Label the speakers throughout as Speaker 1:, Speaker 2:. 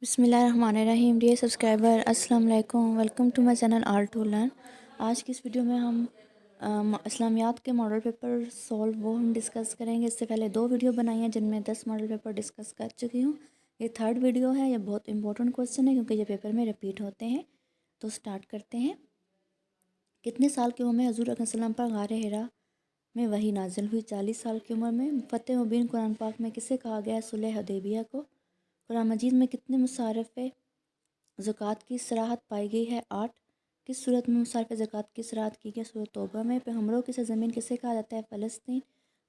Speaker 1: بسم اللہ الرحمن الرحیم. ڈیئر سبسکرائبر، السلام علیکم. Welcome to my channel all to learn. آج کی اس ویڈیو میں ہم اسلامیات کے ماڈل پیپر سولو وہ ہم ڈسکس کریں گے. اس سے پہلے 2 ویڈیو بنائی ہیں جن میں 10 ماڈل پیپر ڈسکس کر چکی ہوں. یہ 3rd ویڈیو ہے. یہ بہت امپورٹنٹ کوسچن ہے کیونکہ یہ پیپر میں رپیٹ ہوتے ہیں. تو سٹارٹ کرتے ہیں. کتنے سال کی عمر میں حضور صلی اللہ علیہ وسلم پر غار حرا میں وحی نازل ہوئی؟ 40 سال کی عمر میں. فتح مبین قرآن پاک میں کسے کہا گیا ہے؟ صلح حدیبیہ کو. قرآن مجید میں کتنے مصارف زکوٰۃ کی صراحت پائی گئی ہے؟ 8. کس صورت میں مصارف زکوٰۃ کی صراحت کی گئی؟ سورۃ توبہ میں. پیغمبروں کی سرزمین کسے کہا جاتا ہے؟ فلسطین.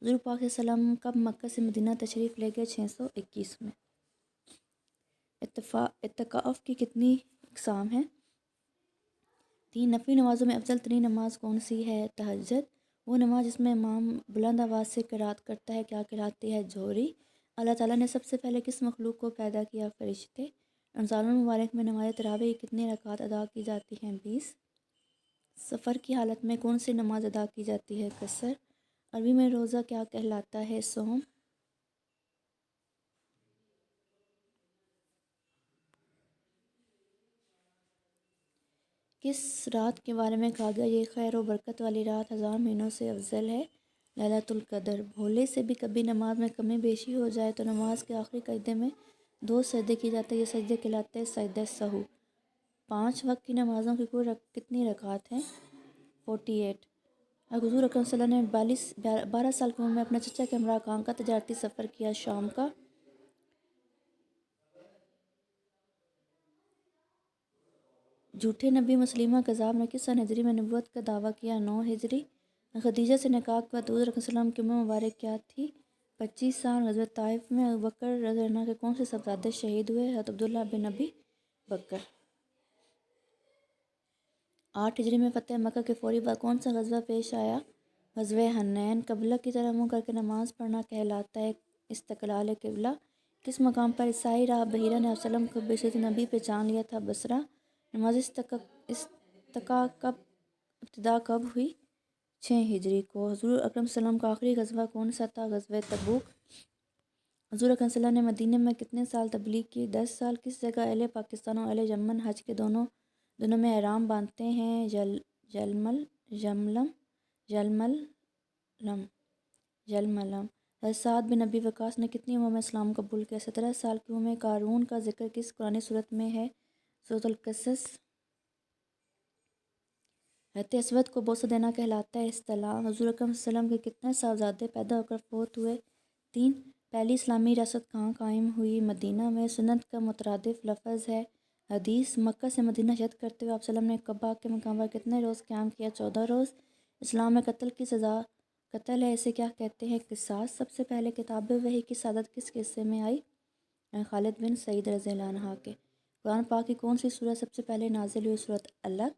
Speaker 1: حضور پاک صلی اللہ علیہ وسلم کب مکہ سے مدینہ تشریف لے گئے؟ 621 میں. اعتکاف کی کتنی اقسام ہیں؟ 3. نفلی نمازوں میں افضل ترین نماز کون سی ہے؟ تہجد. وہ نماز جس میں امام بلند آواز سے قرات کرتا ہے کیا کہلاتی ہے؟ جوہری. اللہ تعالیٰ نے سب سے پہلے کس مخلوق کو پیدا کیا؟ فرشتے. رمضان المبارک میں نماز تراویح کتنی رکعت ادا کی جاتی ہیں؟ 20. سفر کی حالت میں کون سی نماز ادا کی جاتی ہے؟ قصر. عربی میں روزہ کیا کہلاتا ہے؟ صوم. کس رات کے بارے میں کہا گیا یہ خیر و برکت والی رات 1000 مہینوں سے افضل ہے؟ لیلۃ القدر. بھولے سے بھی کبھی نماز میں کمی بیشی ہو جائے تو نماز کے آخری سجدے میں 2 سجدے کی جاتے ہیں. یہ سجدے کہلاتے ہیں سجدہ سہو. 5 وقت کی نمازوں کی کل کتنی رکعات ہیں؟ 48. حضور اکرم صلی اللہ علیہ وسلم نے 12 سال کی عمر میں اپنے چچا کے ہمراہ کہاں کا تجارتی سفر کیا؟ شام کا. جھوٹے نبی مسیلمہ کذاب نے کس سن ہجری میں نبوت کا دعویٰ کیا؟ 9 ہجری. خدیجہ سے نکاح کے بعد حضور صلی اللہ علیہ وسلم کی عمر مبارک کیا تھی؟ 25 سال. غزوہ طائف میں ابوبکر رضی اللہ عنہ کے کون سے صاحبزادے شہید ہوئے؟ حضرت عبداللہ بن ابی بکر. 8 ہجری میں فتح مکہ کے فوری بعد کون سا غزوہ پیش آیا؟ غزوہ حنین. قبلہ کی طرف منہ کر کے نماز پڑھنا کہلاتا ہے استقلال قبلہ. کس مقام پر عیسائی راہب بحیرہ نے آپ صلی اللہ علیہ وسلم کو بصیرت نبی پہچان لیا تھا؟ بصرہ. نماز استسقاء کب ابتدا کب ہوئی؟ 6 ہجری کو. حضور اکرم صلی اللہ علیہ وسلم کا آخری غزوہ کون سا تھا؟ غزوہ تبوک. حضور اکرم صلی اللہ علیہ وسلم نے مدینہ میں کتنے سال تبلیغ کی؟ 10 سال. کس جگہ اہل پاکستان اور اہل یمن حج کے دونوں دنوں میں احرام باندھتے ہیں؟ یلملم. حضرت سعد بن ابی وقاص نے کتنی عمر میں اسلام قبول کیا؟ 17 سال کی عمر میں. قارون کا ذکر کس قرآنی سورت میں ہے؟ سورۃ القصص. حضرت اسود کو بوسہ دینا کہلاتا ہے استلام. حضور اکرم صلی اللہ علیہ وسلم کے کتنے صاحبزادے پیدا ہو کر فوت ہوئے؟ 3. پہلی اسلامی ریاست کہاں قائم ہوئی؟ مدینہ میں. سنت کا مترادف لفظ ہے حدیث. مکہ سے مدینہ ہجرت کرتے ہوئے آپ صلی اللہ علیہ وسلم نے قباء کے مقام پر کتنے روز قیام کیا؟ 14 روز. اسلام میں قتل کی سزا قتل ہے، اسے کیا کہتے ہیں؟ قصاص. سب سے پہلے کتاب وحی کی سعادت کس قصے میں آئی؟ خالد بن سعید رضی اللہ عنہ کے. قرآن پاک کی کون سی سورت سب سے پہلے نازل ہوئی؟ سورۃ الق.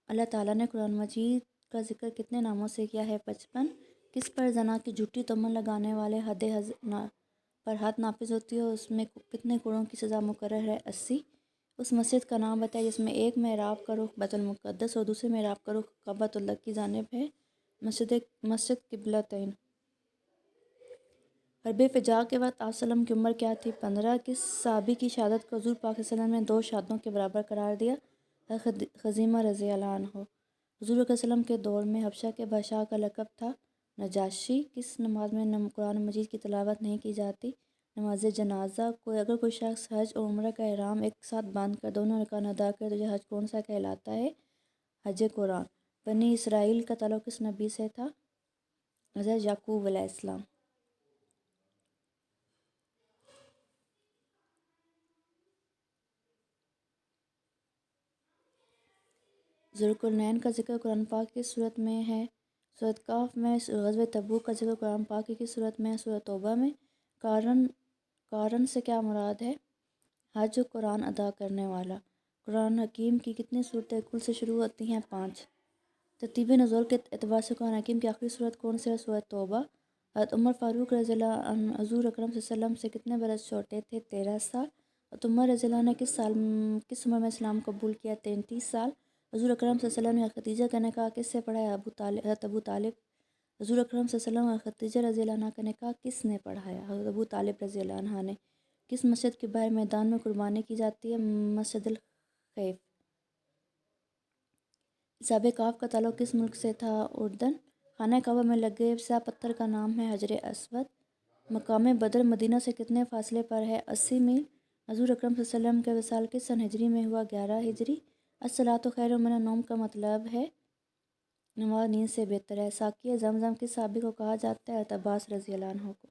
Speaker 1: اللہ تعالیٰ نے قرآن مجید کا ذکر کتنے ناموں سے کیا ہے؟ 55. کس پر زنا کی جھوٹی تہمت لگانے والے پر حد نافذ ہوتی ہے اور اس میں کتنے کوڑوں کی سزا مقرر ہے؟ 80. اس مسجد کا نام بتائے جس میں ایک محراب کا رخ بیت المقدس اور دوسرے محراب کا رخ بیت اللہ کی جانب ہے؟ مسجد قبلتین. حرب فجار کے وقت آپ صلی اللہ علیہ وسلم کی عمر کیا تھی؟ 15. کس صحابی کی شہادت کو حضور پاک صلی اللہ علیہ وسلم نے 2 شہادتوں کے برابر قرار دیا؟ خزیمہ رضی اللہ عنہ. حضور صلی اللہ علیہ وسلم کے دور میں حبشہ کے بادشاہ کا لقب تھا نجاشی. کس نماز میں قرآن مجید کی تلاوت نہیں کی جاتی؟ نماز جنازہ. اگر کوئی شخص حج اور عمرہ کا احرام ایک ساتھ باندھ کر دونوں ارکان ادا کرے تو یہ حج کون سا کہلاتا ہے؟ حج قرآن. بنی اسرائیل کا تعلق کس نبی سے تھا؟ حضرت یعقوب علیہ السلام. ذوالقرنین کا ذکر قرآن پاک کی صورت میں ہے؟ سورۃ کہف میں. غزوہ تبوک کا ذکر قرآن پاک کی کس صورت میں ہے؟ سورۃ توبہ میں. قارن سے کیا مراد ہے؟ حج قرآن ادا کرنے والا. قرآن حکیم کی کتنی صورتیں کل سے شروع ہوتی ہیں؟ 5. ترتیب نزول کے اعتبار سے قرآن حکیم کی آخری صورت کون سی ہے؟ سورۃ توبہ. حضرت عمر فاروق رضی اللہ عنہ حضور اکرم صلی اللہ علیہ وسلم سے کتنے برس چھوٹے تھے؟ 13 سال. حضرت عمر رضی اللہ عنہ نے کس عمر میں اسلام قبول کیا؟ 33 سال. حضور اکرم صلی اللہ علیہ وسلم نے خدیجہ کا نکاح کس سے پڑھایا؟ حضرت ابو طالب. حضور اکرم صلی اللہ علیہ وسلم اور خدیجہ رضی اللہ عنہ کا نکاح کس نے پڑھایا؟ حضرت ابو طالب رضی اللہ عنہ نے. کس مسجد کے باہر میدان میں قربانی کی جاتی ہے؟ مسجد الخیف۔ حساب کاف کا تعلق کس ملک سے تھا؟ اردن۔ خانہ کعبہ میں لگے سیاہ پتھر کا نام ہے حجر اسود۔ مقام بدر مدینہ سے کتنے فاصلے پر ہے؟ 80 میل۔ حضور اکرم صلی اللہ علیہ وسلم کا وصال کس سن ہجری میں ہوا؟ 11 ہجری۔ الصلاۃ خیر من النوم کا مطلب ہے نماز نیند سے بہتر ہے۔ ساقی زمزم کس صحابی کو کہا جاتا ہے؟ عباس رضی اللہ عنہ کو۔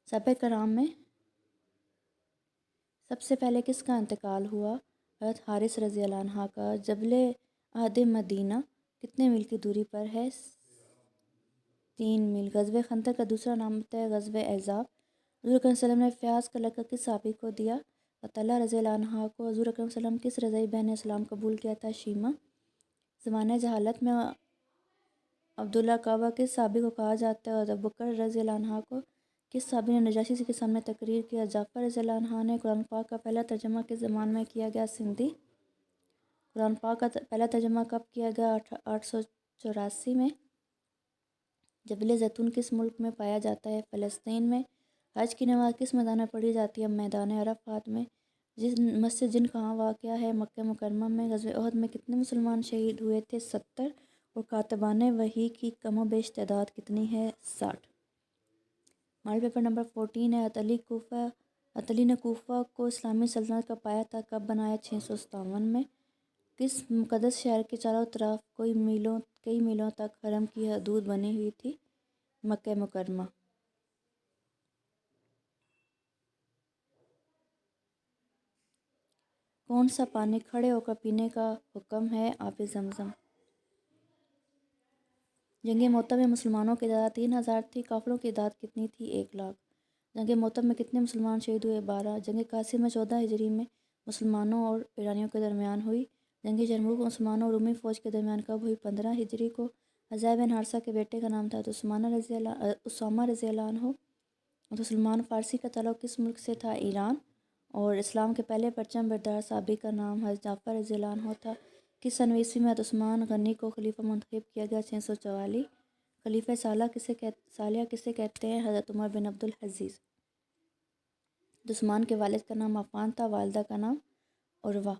Speaker 1: صحابہ کرام میں سب سے پہلے کس کا انتقال ہوا؟ حضرت حارث رضی اللہ عنہ کا۔ جبل عہد مدینہ کتنے میل کی دوری پر ہے؟ 3 میل۔ غزوہ خندق کا دوسرا نام ہے غزوہ احزاب۔ حضور اکرم صلی اللہ علیہ وسلم نے فیاض کا لقب کس صحابی کو دیا؟ طلحہ رضی اللہ عنہ کو۔ حضور اکرم صلی اللہ علیہ وسلم کس رضعی بہن نے اسلام قبول کیا تھا؟ شیمہ۔ زمانہ جہالت میں عبداللہ کعبہ کس صحابی کو کہا جاتا ہے؟ اور ابوبکر رضی اللہ عنہ کو۔ کس صحابی نے نجاشی کے سامنے تقریر کیا؟ جعفر رضی اللہ عنہ نے۔ قرآن پاک کا پہلا ترجمہ کس زبان میں کیا گیا؟ سندھی۔ قرآن پاک کا پہلا ترجمہ کب کیا گیا؟ 884 میں۔ جبل زیتون کس ملک میں پایا جاتا ہے؟ فلسطین میں۔ حج کی نماز کس میدان میں پڑھی جاتی ہے؟ میدان عرفات میں۔ مسجد جن کہاں واقع ہے؟ مکہ مکرمہ میں۔ غزوہ احد میں کتنے مسلمان شہید ہوئے تھے؟ 70۔ اور کاتبان وحی کی کم و بیش تعداد کتنی ہے؟ 60۔ ماڈل پیپر نمبر 14 ہے حضرت علی نے کوفہ کو اسلامی سلطنت کا پایا تھا کب بنایا؟ 657 میں۔ کس مقدس شہر کے چاروں طرف کئی میلوں تک حرم کی حدود بنی ہوئی تھی؟ مکہ مکرمہ۔ کون سا پانی کھڑے ہو کر پینے کا حکم ہے؟ آب زمزم۔ جنگ موتا میں مسلمانوں کی تعداد 3000 تھی، کافروں کی تعداد کتنی تھی؟ 1 لاکھ۔ جنگ موتا میں کتنے مسلمان شہید ہوئے؟ 12۔ جنگ قاسم میں 14 ہجری میں مسلمانوں اور ایرانیوں کے درمیان ہوئی۔ جنگ یرموک مسلمانوں اور رومی فوج کے درمیان کب ہوئی؟ 15 ہجری کو۔ حذیفہ بن حارثہ کے بیٹے کا نام تھا؟ اسامہ رضی اللہ عنہ۔ تو سلمان فارسی کا تعلق کس ملک سے تھا؟ ایران۔ اور اسلام کے پہلے پرچم بردار صحابی کا نام حضرت جعفر رضی اللہ عنہ تھا۔ کس سن عیسوی میں حضرت عثمان غنی کو خلیفہ منتخب کیا گیا؟ 644۔ خلیفہ ثالث کسے کہتے ہیں؟ حضرت عمر بن عبد العزیز۔ عثمان کے والد کا نام عفان تھا، والدہ کا نام عروہ۔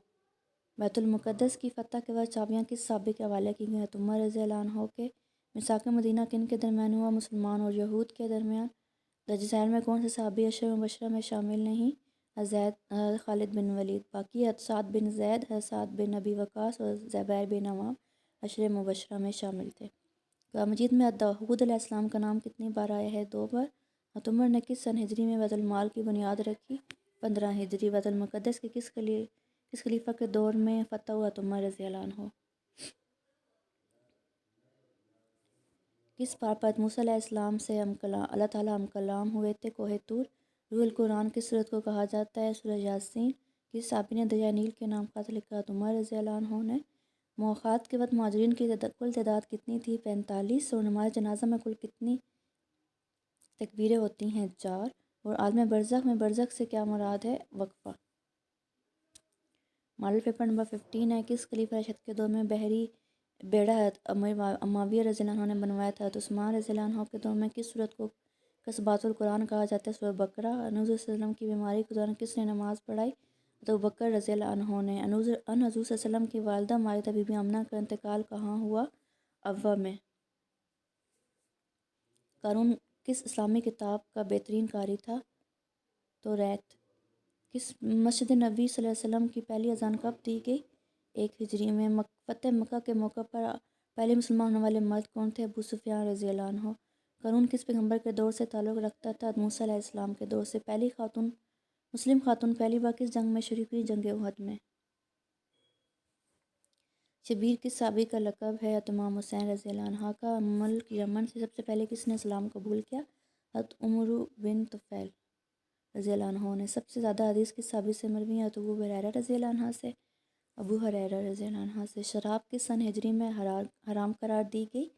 Speaker 1: بیت المقدس کی فتح کے بعد چابیاں کس صحابی کے حوالے کی گئیں؟ حضرت عمر رضی اللہ عنہ کے۔ میثاق مدینہ کن کے درمیان ہوا؟ مسلمان اور یہود کے درمیان۔ درج ذیل میں کون سے صحابی عشرہ مبشرہ میں شامل نہیں؟ حضرت خالد بن ولید۔ باقی حضرت سعد بن زید، حضرت سعد بن ابی وقاص اور زبیر بن عوام عشرہ مبشرہ میں شامل تھے۔ قرآن مجید میں داؤد علیہ السلام کا نام کتنی بار آیا ہے؟ 2 بار۔ حضرت عمر نے کس سن ہجری میں بیت المال کی بنیاد رکھی؟ 15 ہجری۔ بیت المقدس کے کس خلیفہ کے دور میں فتح ہوا؟ حضرت عمر رضی اللہ عنہ۔ کس پہاڑ پر حضرت موسیٰ علیہ السلام سے اللہ تعالیٰ ہم کلام ہوئے تھے؟ کوہ طور۔ روح القرآن کس سورت کو کہا جاتا ہے؟ سورہ یاسین۔ کس صحابی نے دریائے نیل کے نام خط لکھا؟ حضرت عمر رضی اللہ عنہ نے۔ مواخات کے وقت مہاجرین کی کل تعداد کتنی تھی؟ 45۔ اور نماز جنازہ میں کل کتنی تکبیریں ہوتی ہیں؟ 4۔ اور عالم برزخ میں برزخ سے کیا مراد ہے؟ وقفہ۔ ماڈل پیپر نمبر 15 ہے کس خلیفہ راشد کے دور میں بحری بیڑا حضرت معاویہ رضی اللہ عنہ نے بنوایا تھا؟ حضرت عثمان رضی اللہ عنہ کے دور میں کس سورت کو کسبات القرآن کہا جاتا ہے؟ سورہ بقرہ۔ حضور صلی اللہ علیہ وسلم کی بیماری کے دوران کس نے نماز پڑھائی؟ حضرت ابوبکر رضی اللہ عنہ نے۔ حضور صلی اللہ علیہ وسلم کی والدہ ماجدہ بی بی آمنہ کا انتقال کہاں ہوا؟ ابوا میں۔ قارون کس اسلامی کتاب کا بہترین قاری تھا؟ توریت۔ کس مسجد نبوی صلی اللہ علیہ وسلم کی پہلی اذان کب دی گئی؟ 1 ہجری میں۔ فتح مکہ کے موقع پر پہلے مسلمان ہونے والے مرد کون تھے؟ ابو سفیان رضی اللہ عنہ۔ قارون کس پیغمبر کے دور سے تعلق رکھتا تھا؟ موسیٰ علیہ السلام کے دور سے۔ پہلی مسلم خاتون پہلی بار کس جنگ میں شریک ہوئی؟ جنگ احد میں۔ شبیر کس صحابی کا لقب ہے؟ حضرت امام حسین رضی اللہ عنہ کا۔ ملک یمن سے سب سے پہلے کس نے اسلام قبول کیا؟ حضرت عمر بن طفیل رضی اللہ عنہ نے۔ سب سے زیادہ حدیث کس صحابی سے مروی ہیں؟ حضرت ابو ہریرہ رضی اللہ عنہ سے۔ ابو ہریرہ رضی اللہ عنہ سے۔ شراب کس سن ہجری میں حرام قرار دی گئی؟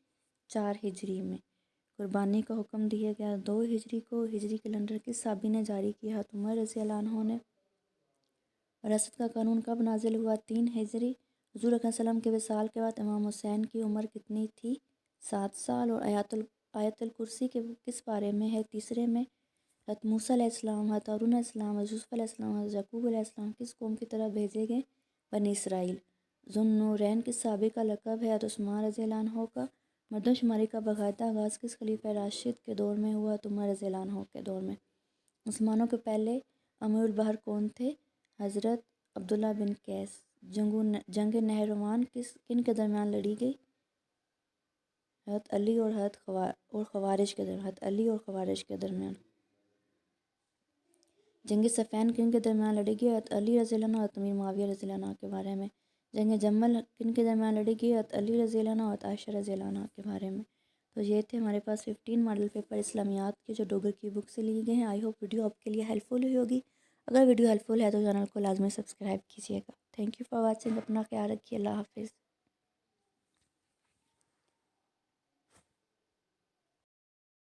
Speaker 1: 4 ہجری میں۔ قربانی کا حکم دیا گیا 2 ہجری کو۔ ہجری کیلنڈر کس صحابی نے جاری کیا؟ حضرت عمر رضی اللہ عنہ نے۔ وراثت کا قانون کب نازل ہوا؟ 3 ہجری۔ حضور اکرم صلی اللہ علیہ وسلم کے وصال کے بعد امام حسین کی عمر کتنی تھی؟ 7 سال۔ اور آیت الکرسی کے کس پارے میں ہے؟ تیسرے میں۔ حضرت موسیٰ علیہ السلام، حضرت ہارون علیہ السلام، حضرت یوسف علیہ السلام، حضرت یعقوب علیہ السلام کس قوم کی طرف بھیجے گئے؟ بنی اسرائیل۔ ذو النورین کس صحابی کا لقب ہے؟ حضرت عثمان رضی اللہ عنہ کا۔ مردم شماری کا باقاعدہ آغاز کس خلیفہ راشد کے دور میں ہوا؟ عمر رضی اللہ عنہ کے دور میں۔ مسلمانوں کے پہلے امیر البحر کون تھے؟ حضرت عبداللہ بن قیس۔ جنگ نہروان کن کے درمیان لڑی گئی؟ حضرت علی اور خوارج کے درمیان، حضرت علی اور خوارج کے درمیان۔ جنگ صفین کن کے درمیان لڑی گئی؟ حضرت علی رضی اللہ عنہ اور حضرت امیر معاویہ رضی اللہ عنہ کے بارے میں۔ جنگ جمل کن کے درمیان لڑی گئی؟ حضرت علی رضی اللہ عنہ اور حضرت عائشہ رضی اللہ عنہ کے بارے میں۔ تو یہ تھے ہمارے پاس 15 ماڈل پیپر اسلامیات کے جو ڈوگر کی بک سے لیے گئے ہیں۔ آئی ہوپ ویڈیو آپ کے لیے ہیلپ فل ہوئی ہوگی۔ اگر ویڈیو ہیلپ فل ہے تو چینل کو لازمی سبسکرائب کیجیے گا۔ Thank you for watching. اپنا خیال رکھیے۔ اللہ حافظ۔